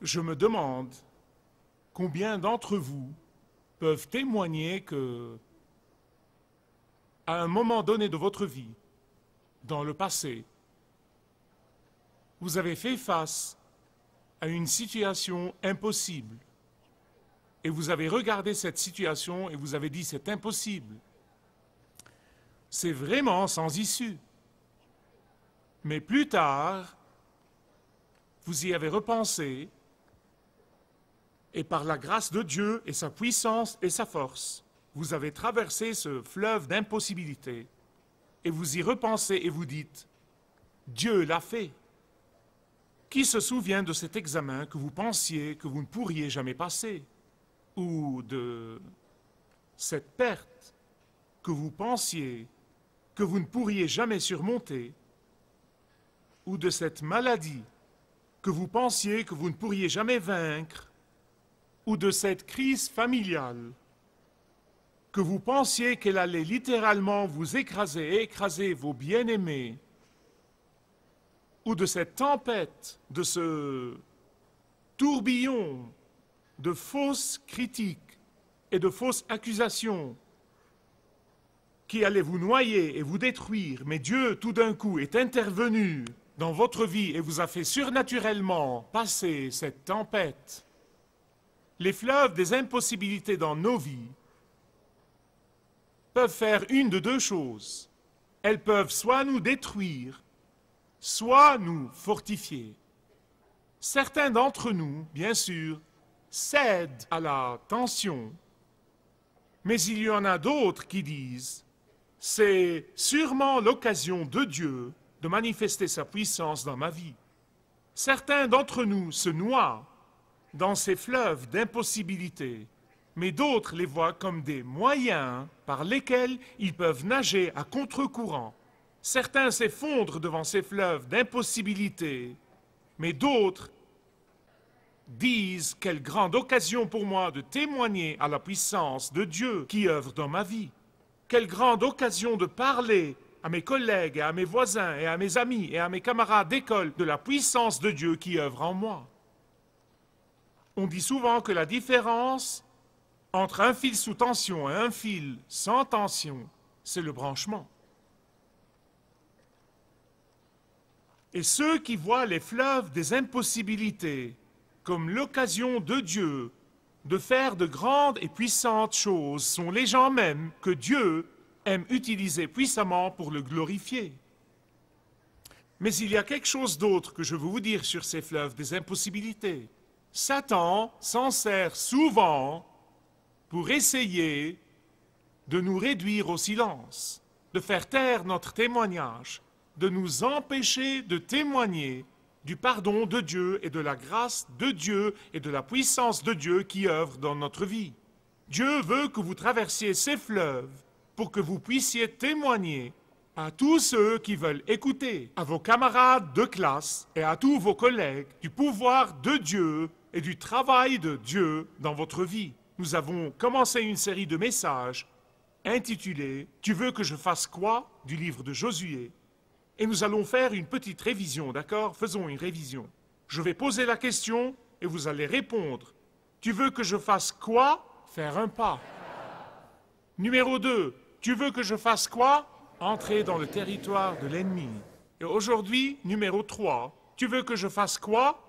Je me demande combien d'entre vous peuvent témoigner que, à un moment donné de votre vie, dans le passé, vous avez fait face à une situation impossible. Et vous avez regardé cette situation et vous avez dit c'est impossible. C'est vraiment sans issue. Mais plus tard, vous y avez repensé et par la grâce de Dieu et sa puissance et sa force, vous avez traversé ce fleuve d'impossibilité et vous y repensez et vous dites Dieu l'a fait. Qui se souvient de cet examen que vous pensiez que vous ne pourriez jamais passer? Ou de cette perte que vous pensiez que vous ne pourriez jamais surmonter? Ou de cette maladie que vous pensiez que vous ne pourriez jamais vaincre? Ou de cette crise familiale que vous pensiez qu'elle allait littéralement vous écraser et écraser vos bien-aimés? Ou de cette tempête, de ce tourbillon de fausses critiques et de fausses accusations qui allait vous noyer et vous détruire, mais Dieu tout d'un coup est intervenu dans votre vie et vous a fait surnaturellement passer cette tempête. Les fleuves des impossibilités dans nos vies peuvent faire une de deux choses. Elles peuvent soit nous détruire, soit nous fortifier. Certains d'entre nous, bien sûr, cèdent à la tension, mais il y en a d'autres qui disent « c'est sûrement l'occasion de Dieu de manifester sa puissance dans ma vie ». Certains d'entre nous se noient dans ces fleuves d'impossibilité, mais d'autres les voient comme des moyens par lesquels ils peuvent nager à contre-courant. Certains s'effondrent devant ces fleuves d'impossibilité, mais d'autres disent quelle grande occasion pour moi de témoigner à la puissance de Dieu qui œuvre dans ma vie. Quelle grande occasion de parler à mes collègues et à mes voisins et à mes amis et à mes camarades d'école de la puissance de Dieu qui œuvre en moi. On dit souvent que la différence entre un fil sous tension et un fil sans tension, c'est le branchement. Et ceux qui voient les fleuves des impossibilités comme l'occasion de Dieu de faire de grandes et puissantes choses sont les gens mêmes que Dieu aime utiliser puissamment pour le glorifier. Mais il y a quelque chose d'autre que je veux vous dire sur ces fleuves des impossibilités. Satan s'en sert souvent pour essayer de nous réduire au silence, de faire taire notre témoignage, de nous empêcher de témoigner du pardon de Dieu et de la grâce de Dieu et de la puissance de Dieu qui œuvre dans notre vie. Dieu veut que vous traversiez ces fleuves pour que vous puissiez témoigner à tous ceux qui veulent écouter, à vos camarades de classe et à tous vos collègues du pouvoir de Dieu et du travail de Dieu dans votre vie. Nous avons commencé une série de messages intitulés « Tu veux que je fasse quoi ?» du livre de Josué. Et nous allons faire une petite révision, d'accord? Faisons une révision. Je vais poser la question et vous allez répondre. Tu veux que je fasse quoi? Faire un pas. Numéro 2. Tu veux que je fasse quoi? Entrer dans le territoire de l'ennemi. Et aujourd'hui, numéro 3. Tu veux que je fasse quoi?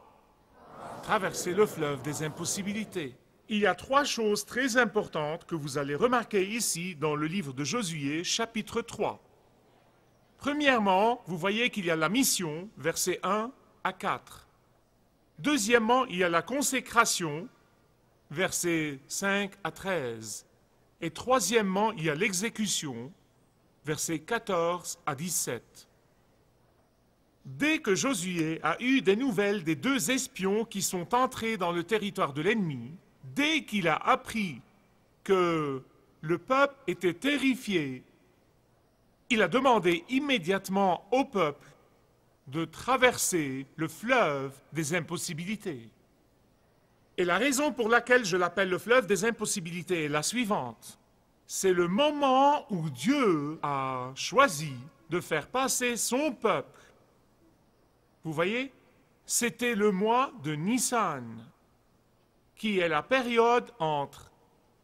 Traverser le fleuve des impossibilités. Il y a 3 choses très importantes que vous allez remarquer ici dans le livre de Josué, chapitre 3. Premièrement, vous voyez qu'il y a la mission, versets 1 à 4. Deuxièmement, il y a la consécration, versets 5 à 13. Et troisièmement, il y a l'exécution, versets 14 à 17. Dès que Josué a eu des nouvelles des 2 espions qui sont entrés dans le territoire de l'ennemi, dès qu'il a appris que le peuple était terrifié, il a demandé immédiatement au peuple de traverser le fleuve des impossibilités. Et la raison pour laquelle je l'appelle le fleuve des impossibilités est la suivante. C'est le moment où Dieu a choisi de faire passer son peuple. Vous voyez? C'était le mois de Nissan, qui est la période entre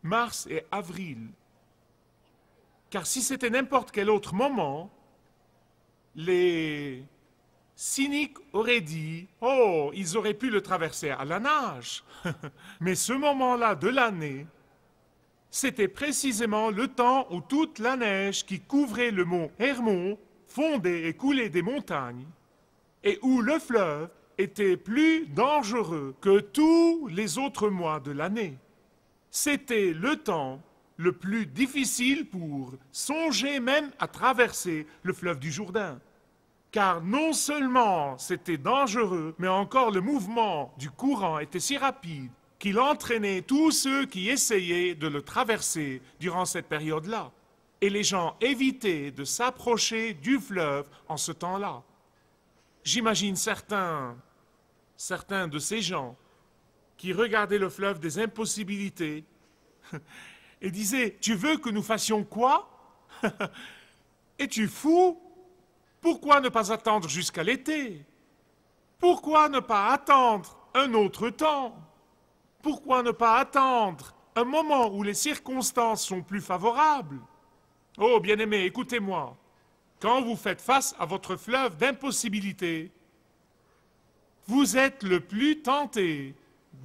mars et avril. Car si c'était n'importe quel autre moment, les cyniques auraient dit « Oh, ils auraient pu le traverser à la nage !» Mais ce moment-là de l'année, c'était précisément le temps où toute la neige qui couvrait le mont Hermon fondait et coulait des montagnes, et où le fleuve était plus dangereux que tous les autres mois de l'année. C'était le temps le plus difficile pour songer même à traverser le fleuve du Jourdain. Car non seulement c'était dangereux, mais encore le mouvement du courant était si rapide qu'il entraînait tous ceux qui essayaient de le traverser durant cette période-là. Et les gens évitaient de s'approcher du fleuve en ce temps-là. J'imagine certains de ces gens qui regardaient le fleuve des impossibilités et disaient « Tu veux que nous fassions quoi? Es-tu fou? Pourquoi ne pas attendre jusqu'à l'été? Pourquoi ne pas attendre un autre temps? Pourquoi ne pas attendre un moment où les circonstances sont plus favorables? Oh, bien-aimés, écoutez-moi. Quand vous faites face à votre fleuve d'impossibilité, vous êtes le plus tenté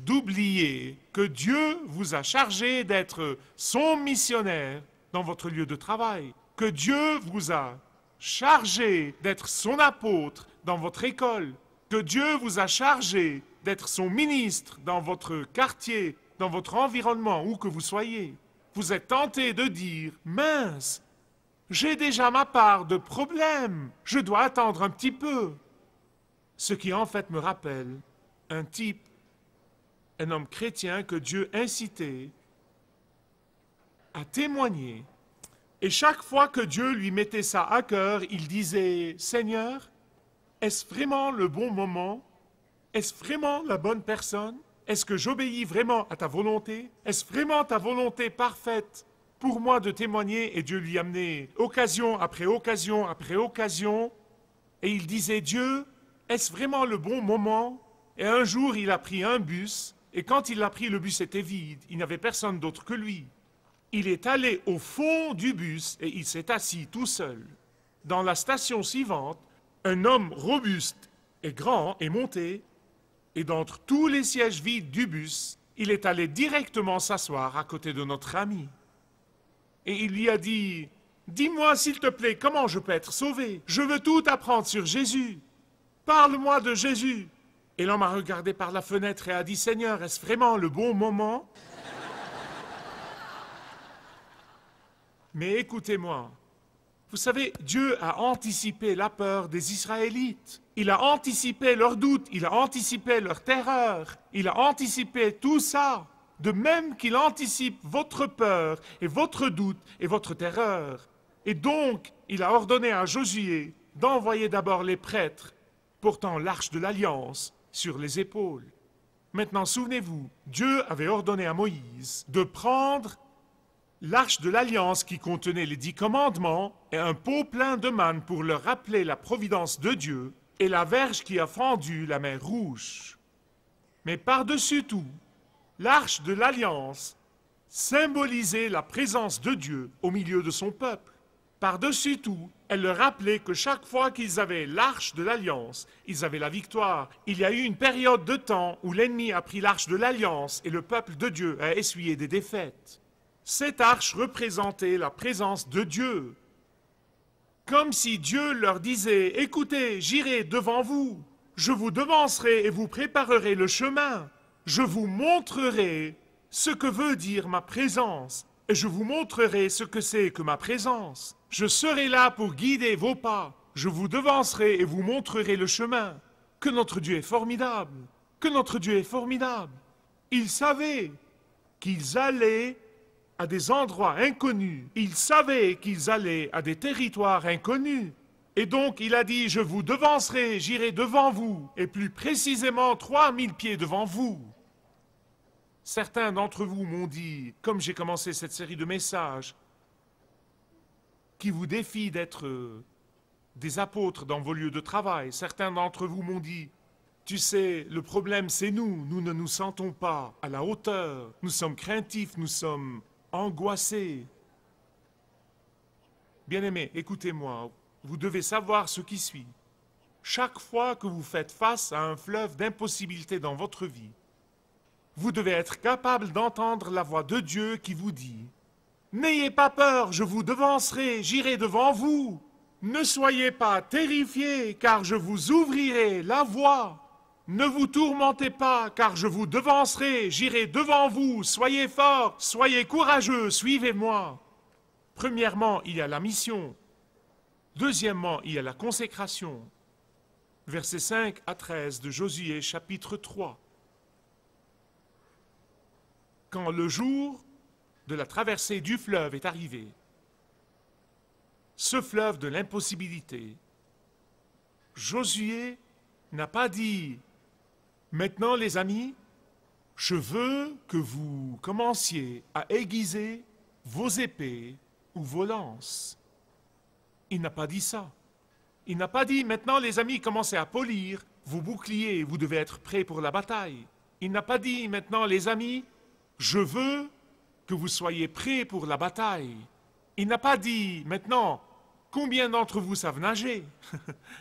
d'oublier que Dieu vous a chargé d'être son missionnaire dans votre lieu de travail, que Dieu vous a chargé d'être son apôtre dans votre école, que Dieu vous a chargé d'être son ministre dans votre quartier, dans votre environnement, où que vous soyez. Vous êtes tenté de dire « Mince, j'ai déjà ma part de problèmes, je dois attendre un petit peu ». Ce qui en fait me rappelle un type, un homme chrétien que Dieu incitait à témoigner. Et chaque fois que Dieu lui mettait ça à cœur, il disait « Seigneur, est-ce vraiment le bon moment? Est-ce vraiment la bonne personne? Est-ce que j'obéis vraiment à ta volonté? Est-ce vraiment ta volonté parfaite pour moi de témoigner? » Et Dieu lui amenait occasion après occasion après occasion. Et il disait « Dieu, est-ce vraiment le bon moment? » Et un jour, il a pris un bus. Et quand il l'a pris, le bus était vide. Il n'y avait personne d'autre que lui. Il est allé au fond du bus et il s'est assis tout seul. Dans la station suivante, un homme robuste et grand est monté, et d'entre tous les sièges vides du bus, il est allé directement s'asseoir à côté de notre ami. Et il lui a dit « Dis-moi s'il te plaît, comment je peux être sauvé? Je veux tout apprendre sur Jésus. Parle-moi de Jésus. » Et l'homme a regardé par la fenêtre et a dit « Seigneur, est-ce vraiment le bon moment? » Mais écoutez-moi, vous savez, Dieu a anticipé la peur des Israélites. Il a anticipé leurs doutes, il a anticipé leur terreur, il a anticipé tout ça. De même qu'il anticipe votre peur et votre doute et votre terreur. Et donc, il a ordonné à Josué d'envoyer d'abord les prêtres portant l'arche de l'Alliance sur les épaules. Maintenant, souvenez-vous, Dieu avait ordonné à Moïse de prendre l'arche de l'Alliance qui contenait les 10 commandements et un pot plein de manne pour leur rappeler la providence de Dieu et la verge qui a fendu la mer Rouge. Mais par-dessus tout, l'arche de l'Alliance symbolisait la présence de Dieu au milieu de son peuple. Par-dessus tout, elle leur rappelait que chaque fois qu'ils avaient l'arche de l'Alliance, ils avaient la victoire. Il y a eu une période de temps où l'ennemi a pris l'arche de l'Alliance et le peuple de Dieu a essuyé des défaites. Cette arche représentait la présence de Dieu. Comme si Dieu leur disait « Écoutez, j'irai devant vous, je vous devancerai et vous préparerez le chemin. Je vous montrerai ce que veut dire ma présence et je vous montrerai ce que c'est que ma présence. Je serai là pour guider vos pas. Je vous devancerai et vous montrerai le chemin. » Que notre Dieu est formidable! Que notre Dieu est formidable! Ils savaient qu'ils allaient à des endroits inconnus. Ils savaient qu'ils allaient à des territoires inconnus. Et donc il a dit, je vous devancerai, j'irai devant vous, et plus précisément 3000 pieds devant vous. Certains d'entre vous m'ont dit, comme j'ai commencé cette série de messages, qui vous défient d'être des apôtres dans vos lieux de travail, certains d'entre vous m'ont dit, Tu sais, le problème c'est nous. Nous ne nous sentons pas à la hauteur. Nous sommes craintifs, nous sommes angoissés. Bien-aimés, écoutez-moi. Vous devez savoir ce qui suit. Chaque fois que vous faites face à un fleuve d'impossibilité dans votre vie, vous devez être capable d'entendre la voix de Dieu qui vous dit « N'ayez pas peur, je vous devancerai, j'irai devant vous. Ne soyez pas terrifiés, car je vous ouvrirai la voie. Ne vous tourmentez pas, car je vous devancerai, j'irai devant vous. Soyez forts, soyez courageux, suivez-moi. » Premièrement, il y a la mission. Deuxièmement, il y a la consécration. Versets 5 à 13 de Josué, chapitre 3. Quand le jour de la traversée du fleuve est arrivé, ce fleuve de l'impossibilité, Josué n'a pas dit « Maintenant les amis, je veux que vous commenciez à aiguiser vos épées ou vos lances. » Il n'a pas dit ça. Il n'a pas dit « Maintenant les amis, commencez à polir vos boucliers, vous devez être prêts pour la bataille. » Il n'a pas dit « Maintenant les amis, je veux que vous soyez prêts pour la bataille. » Il n'a pas dit « Maintenant, combien d'entre vous savent nager ?»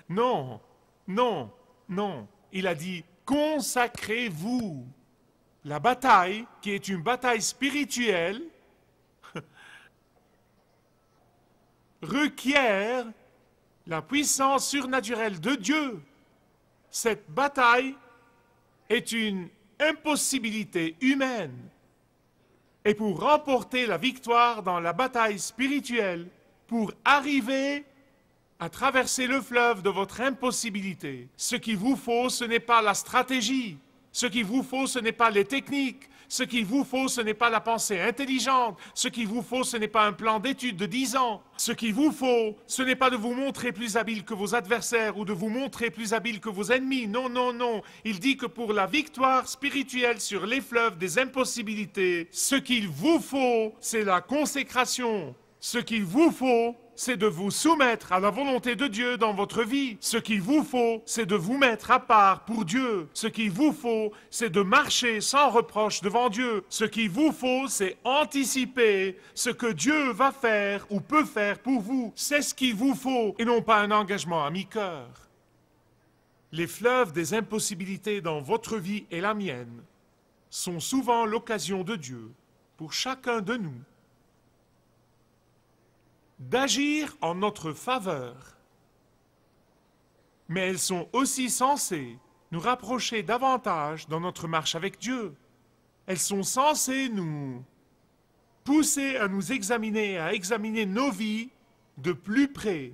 Non, non, non. Il a dit « Consacrez-vous. » La bataille, qui est une bataille spirituelle, requiert la puissance surnaturelle de Dieu. Cette bataille est une impossibilité humaine. Et pour remporter la victoire dans la bataille spirituelle, pour arriver à traverser le fleuve de votre impossibilité, ce qu'il vous faut, ce n'est pas la stratégie. Ce qu'il vous faut, ce n'est pas les techniques. Ce qu'il vous faut, ce n'est pas la pensée intelligente. Ce qu'il vous faut, ce n'est pas un plan d'études de 10 ans. Ce qu'il vous faut, ce n'est pas de vous montrer plus habile que vos adversaires ou de vous montrer plus habile que vos ennemis. Non, non, non. Il dit que pour la victoire spirituelle sur les fleuves des impossibilités, ce qu'il vous faut, c'est la consécration. Ce qu'il vous faut, c'est de vous soumettre à la volonté de Dieu dans votre vie. Ce qu'il vous faut, c'est de vous mettre à part pour Dieu. Ce qu'il vous faut, c'est de marcher sans reproche devant Dieu. Ce qu'il vous faut, c'est anticiper ce que Dieu va faire ou peut faire pour vous. C'est ce qu'il vous faut et non pas un engagement à mi-cœur. Les fleuves des impossibilités dans votre vie et la mienne sont souvent l'occasion de Dieu, pour chacun de nous, d'agir en notre faveur. Mais elles sont aussi censées nous rapprocher davantage dans notre marche avec Dieu. Elles sont censées nous pousser à nous examiner, à examiner nos vies de plus près.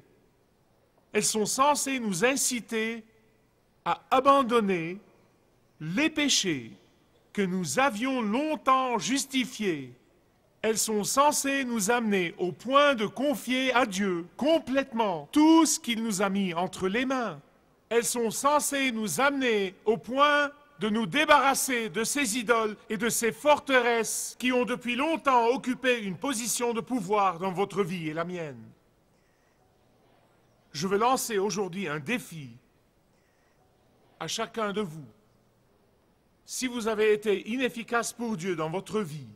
Elles sont censées nous inciter à abandonner les péchés que nous avions longtemps justifiés. Elles sont censées nous amener au point de confier à Dieu complètement tout ce qu'il nous a mis entre les mains. Elles sont censées nous amener au point de nous débarrasser de ces idoles et de ces forteresses qui ont depuis longtemps occupé une position de pouvoir dans votre vie et la mienne. Je veux lancer aujourd'hui un défi à chacun de vous. Si vous avez été inefficace pour Dieu dans votre vie,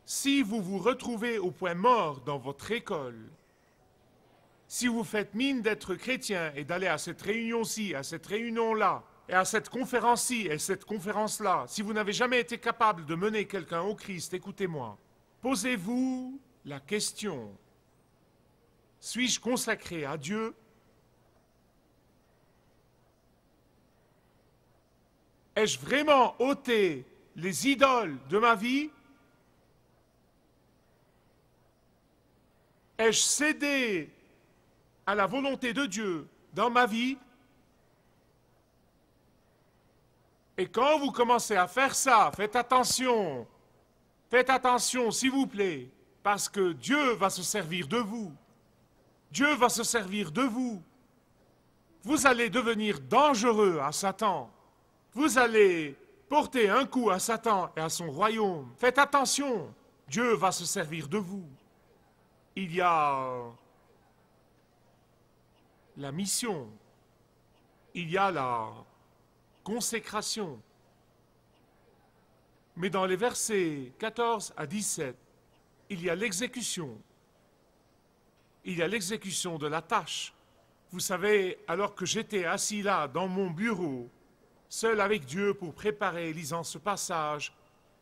si vous vous retrouvez au point mort dans votre école, si vous faites mine d'être chrétien et d'aller à cette réunion-ci, à cette réunion-là, et à cette conférence-ci et cette conférence-là, si vous n'avez jamais été capable de mener quelqu'un au Christ, écoutez-moi, posez-vous la question, suis-je consacré à Dieu? Ai-je vraiment ôté les idoles de ma vie? Ai-je cédé à la volonté de Dieu dans ma vie? Et quand vous commencez à faire ça, faites attention, s'il vous plaît, parce que Dieu va se servir de vous. Dieu va se servir de vous. Vous allez devenir dangereux à Satan. Vous allez porter un coup à Satan et à son royaume. Faites attention, Dieu va se servir de vous. Il y a la mission. il y a la consécration. Mais dans les versets 14 à 17, il y a l'exécution. Il y a l'exécution de la tâche. Vous savez, alors que j'étais assis là, dans mon bureau, seul avec Dieu pour préparer, lisant ce passage,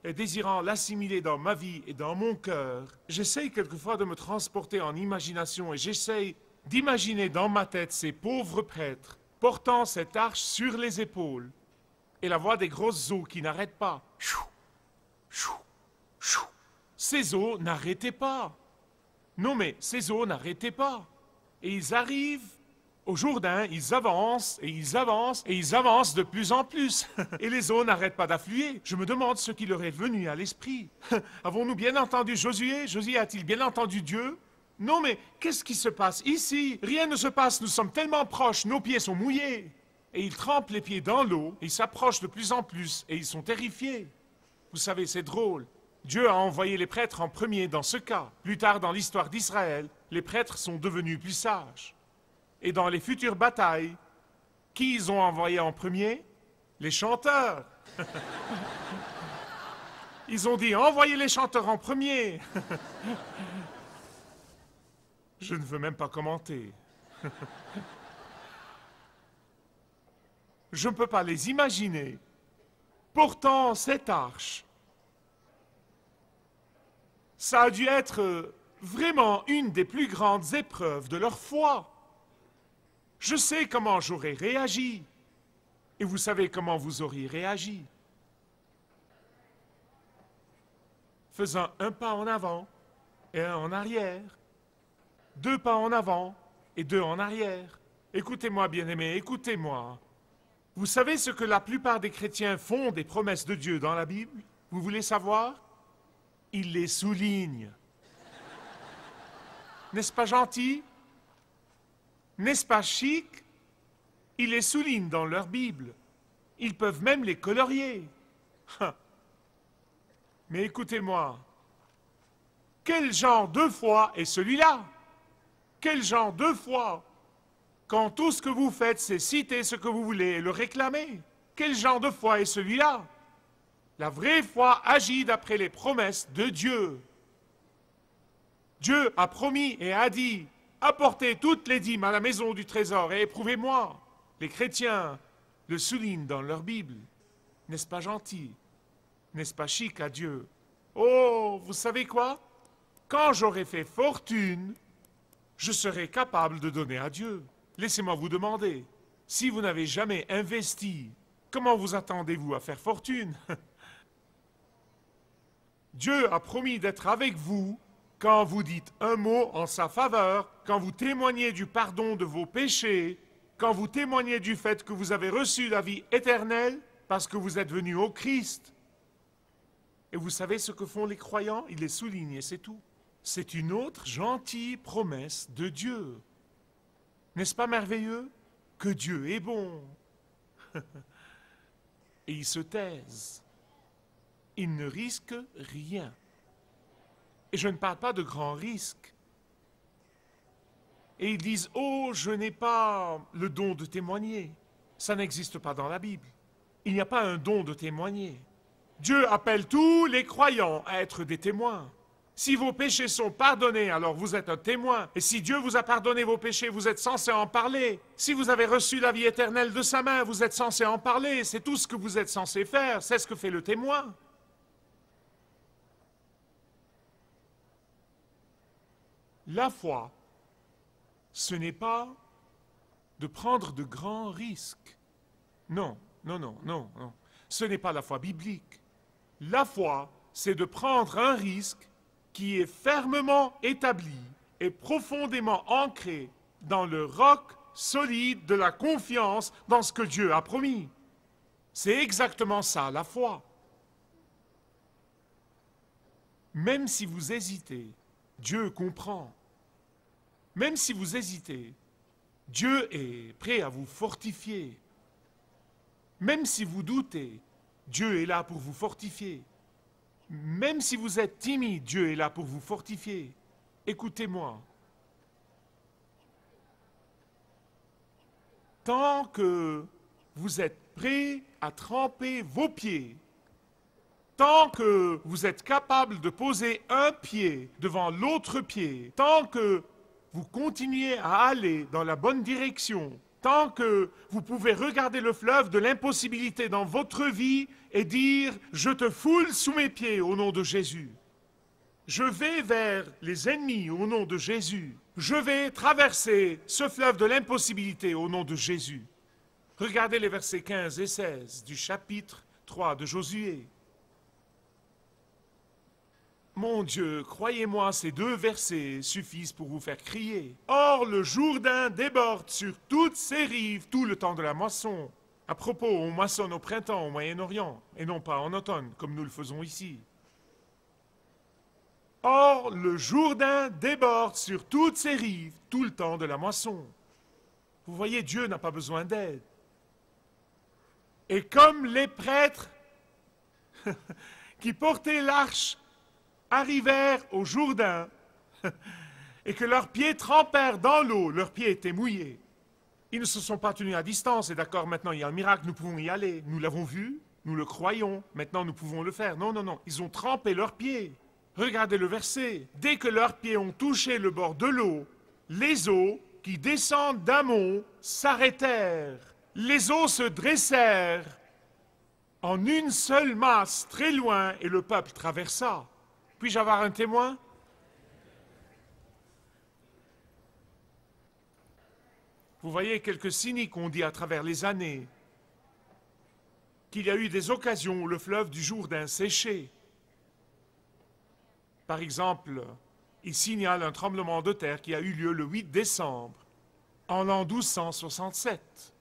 et désirant l'assimiler dans ma vie et dans mon cœur, j'essaye quelquefois de me transporter en imagination et j'essaye d'imaginer dans ma tête ces pauvres prêtres portant cette arche sur les épaules et la voix des grosses eaux qui n'arrêtent pas. Chou, chou, chou. Ces eaux n'arrêtaient pas. Non mais ces eaux n'arrêtaient pas. Et ils arrivent au Jourdain, ils avancent, et ils avancent, et ils avancent de plus en plus. Et les eaux n'arrêtent pas d'affluer. Je me demande ce qui leur est venu à l'esprit. Avons-nous bien entendu Josué? Josué a-t-il bien entendu Dieu? Non mais qu'est-ce qui se passe ici? Rien ne se passe, nous sommes tellement proches, nos pieds sont mouillés. Et ils trempent les pieds dans l'eau, ils s'approchent de plus en plus, et ils sont terrifiés. Vous savez, c'est drôle. Dieu a envoyé les prêtres en premier dans ce cas. Plus tard dans l'histoire d'Israël, les prêtres sont devenus plus sages. Et dans les futures batailles, qui ils ont envoyé en premier? Les chanteurs. Ils ont dit, envoyez les chanteurs en premier. Je ne veux même pas commenter. Je ne peux pas les imaginer. Pourtant, cette arche, ça a dû être vraiment une des plus grandes épreuves de leur foi. Je sais comment j'aurais réagi. Et vous savez comment vous auriez réagi. Faisant un pas en avant et un en arrière. 2 pas en avant et 2 en arrière. Écoutez-moi, bien-aimés, écoutez-moi. Vous savez ce que la plupart des chrétiens font des promesses de Dieu dans la Bible? Vous voulez savoir? Ils les soulignent. N'est-ce pas gentil? N'est-ce pas chic? Ils les soulignent dans leur Bible. Ils peuvent même les colorier. Mais écoutez-moi, quel genre de foi est celui-là? Quel genre de foi? Quand tout ce que vous faites, c'est citer ce que vous voulez et le réclamer. Quel genre de foi est celui-là? La vraie foi agit d'après les promesses de Dieu. Dieu a promis et a dit, apportez toutes les dîmes à la maison du trésor et éprouvez-moi. Les chrétiens le soulignent dans leur Bible. N'est-ce pas gentil? N'est-ce pas chic à Dieu? Oh, vous savez quoi? Quand j'aurai fait fortune, je serai capable de donner à Dieu. Laissez-moi vous demander, si vous n'avez jamais investi, comment vous attendez-vous à faire fortune? Dieu a promis d'être avec vous quand vous dites un mot en sa faveur, quand vous témoignez du pardon de vos péchés, quand vous témoignez du fait que vous avez reçu la vie éternelle parce que vous êtes venu au Christ. Et vous savez ce que font les croyants? Ils les soulignent et c'est tout. C'est une autre gentille promesse de Dieu. N'est-ce pas merveilleux? Que Dieu est bon. Et ils se taisent. Ils ne risquent rien. Et je ne parle pas de grands risques. Et ils disent, oh, je n'ai pas le don de témoigner. Ça n'existe pas dans la Bible. Il n'y a pas un don de témoigner. Dieu appelle tous les croyants à être des témoins. Si vos péchés sont pardonnés, alors vous êtes un témoin. Et si Dieu vous a pardonné vos péchés, vous êtes censé en parler. Si vous avez reçu la vie éternelle de sa main, vous êtes censé en parler. C'est tout ce que vous êtes censé faire. C'est ce que fait le témoin. La foi, ce n'est pas de prendre de grands risques. Non, non, non, non, non. Ce n'est pas la foi biblique. La foi, c'est de prendre un risque qui est fermement établi et profondément ancré dans le roc solide de la confiance dans ce que Dieu a promis. C'est exactement ça, la foi. Même si vous hésitez, Dieu comprend. Même si vous hésitez, Dieu est prêt à vous fortifier. Même si vous doutez, Dieu est là pour vous fortifier. Même si vous êtes timide, Dieu est là pour vous fortifier. Écoutez-moi. tant que vous êtes prêt à tremper vos pieds, tant que vous êtes capable de poser un pied devant l'autre pied, tant que vous continuez à aller dans la bonne direction, tant que vous pouvez regarder le fleuve de l'impossibilité dans votre vie et dire « Je te foule sous mes pieds au nom de Jésus. Je vais vers les ennemis au nom de Jésus. Je vais traverser ce fleuve de l'impossibilité au nom de Jésus. » Regardez les versets 15 et 16 du chapitre 3 de Josué. Mon Dieu, croyez-moi, ces 2 versets suffisent pour vous faire crier. Or, le Jourdain déborde sur toutes ses rives tout le temps de la moisson. À propos, on moissonne au printemps au Moyen-Orient, et non pas en automne, comme nous le faisons ici. Or, le Jourdain déborde sur toutes ses rives tout le temps de la moisson. Vous voyez, Dieu n'a pas besoin d'aide. Et comme les prêtres qui portaient l'arche arrivèrent au Jourdain et que leurs pieds trempèrent dans l'eau, leurs pieds étaient mouillés. Ils ne se sont pas tenus à distance, et d'accord, maintenant il y a un miracle, nous pouvons y aller. Nous l'avons vu, nous le croyons, maintenant nous pouvons le faire. Non, non, non, ils ont trempé leurs pieds. Regardez le verset. Dès que leurs pieds ont touché le bord de l'eau, les eaux qui descendent d'un mont s'arrêtèrent. Les eaux se dressèrent en une seule masse très loin et le peuple traversa. Puis-je avoir un témoin? Vous voyez, quelques cyniques ont dit à travers les années qu'il y a eu des occasions où le fleuve du Jourdain séchait. Par exemple, il signale un tremblement de terre qui a eu lieu le 8 décembre en l'an 1267,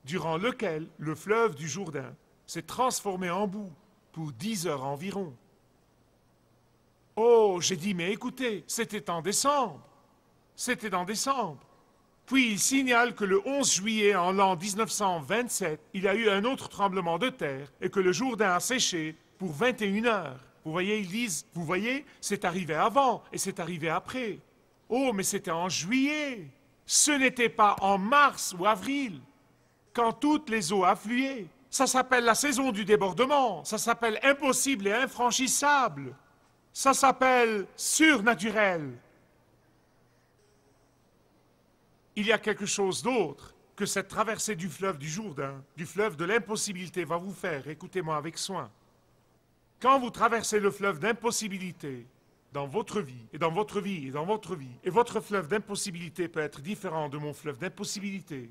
durant lequel le fleuve du Jourdain s'est transformé en boue pour 10 heures environ. Oh, j'ai dit, mais écoutez, c'était en décembre. C'était en décembre. Puis il signale que le 11 juillet en l'an 1927, il y a eu un autre tremblement de terre et que le Jourdain a séché pour 21 heures. Vous voyez, ils disent, vous voyez, c'est arrivé avant et c'est arrivé après. Oh, mais c'était en juillet. Ce n'était pas en mars ou avril, quand toutes les eaux affluaient. Ça s'appelle la saison du débordement. Ça s'appelle impossible et infranchissable. Ça s'appelle surnaturel. Il y a quelque chose d'autre que cette traversée du fleuve du Jourdain, du fleuve de l'impossibilité va vous faire. Écoutez-moi avec soin. Quand vous traversez le fleuve d'impossibilité dans votre vie, et dans votre vie, et dans votre vie, et votre fleuve d'impossibilité peut être différent de mon fleuve d'impossibilité,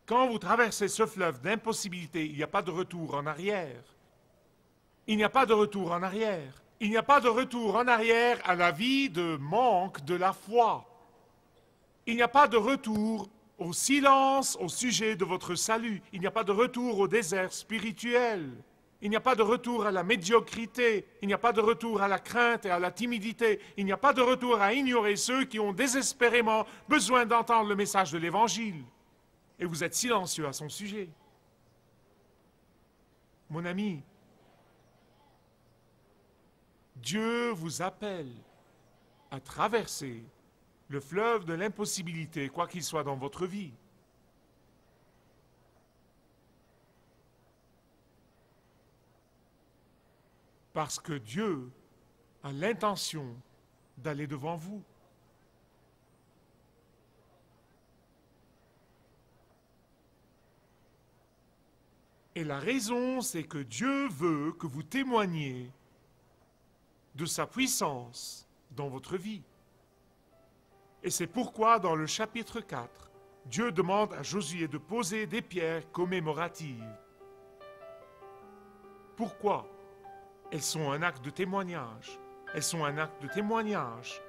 quand vous traversez ce fleuve d'impossibilité, il n'y a pas de retour en arrière. Il n'y a pas de retour en arrière. Il n'y a pas de retour en arrière à la vie de manque de la foi. Il n'y a pas de retour au silence au sujet de votre salut. Il n'y a pas de retour au désert spirituel. Il n'y a pas de retour à la médiocrité. Il n'y a pas de retour à la crainte et à la timidité. Il n'y a pas de retour à ignorer ceux qui ont désespérément besoin d'entendre le message de l'Évangile. Et vous êtes silencieux à son sujet. Mon ami, Dieu vous appelle à traverser le fleuve de l'impossibilité, quoi qu'il soit dans votre vie. Parce que Dieu a l'intention d'aller devant vous. Et la raison, c'est que Dieu veut que vous témoigniez de sa puissance dans votre vie. Et c'est pourquoi, dans le chapitre 4, Dieu demande à Josué de poser des pierres commémoratives. Pourquoi? Elles sont un acte de témoignage. Elles sont un acte de témoignage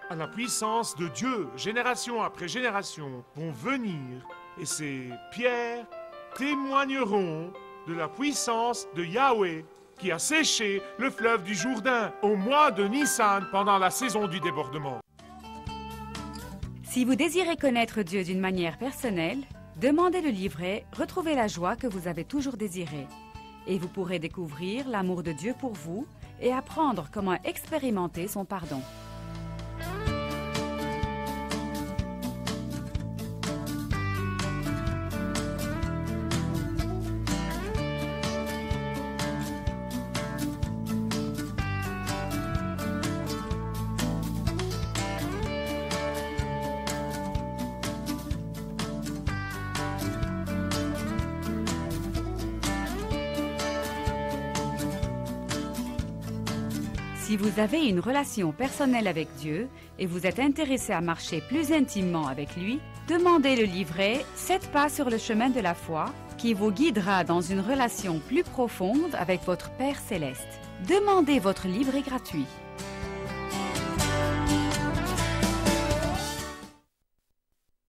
à la puissance de Dieu. Génération après génération vont venir et ces pierres témoigneront de la puissance de Yahweh qui a séché le fleuve du Jourdain au mois de Nissan pendant la saison du débordement. Si vous désirez connaître Dieu d'une manière personnelle, demandez le livret « Retrouvez la joie que vous avez toujours désirée » et vous pourrez découvrir l'amour de Dieu pour vous et apprendre comment expérimenter son pardon. Si vous avez une relation personnelle avec Dieu et vous êtes intéressé à marcher plus intimement avec lui, demandez le livret « 7 pas sur le chemin de la foi » qui vous guidera dans une relation plus profonde avec votre Père Céleste. Demandez votre livret gratuit.